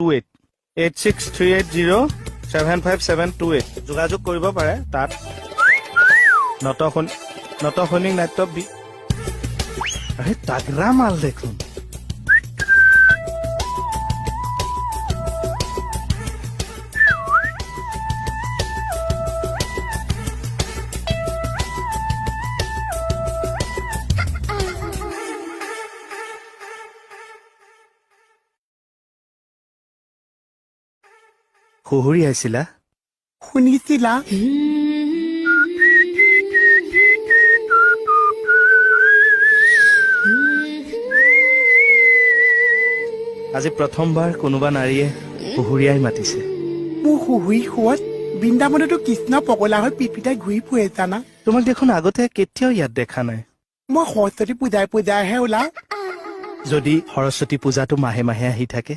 8638 8638075728 যোগাযোগ কৰিব পাৰে তাত নটসৈনিক নাট্য আৰে তাগৰা মাল দেখোন খুহুৰি আছিলা শুনিছিলা আজি প্ৰথমবাৰ কোনোবা নাৰীয়ে খুহুৰিয়াই মাতিছে মোৰ শুহুৰি শুৱত বৃন্দাবনতো কৃষ্ণ পগলা হৈ পিপিতাই ঘূৰি ফুৰে জানা তোমাক দেখোন আগতে কেতিয়াও ইয়াত দেখা নাই মই সৰস্বতী পূজাইহে ওলাও যদি সৰস্বতী পূজাটো মাহে মাহে আহি থাকে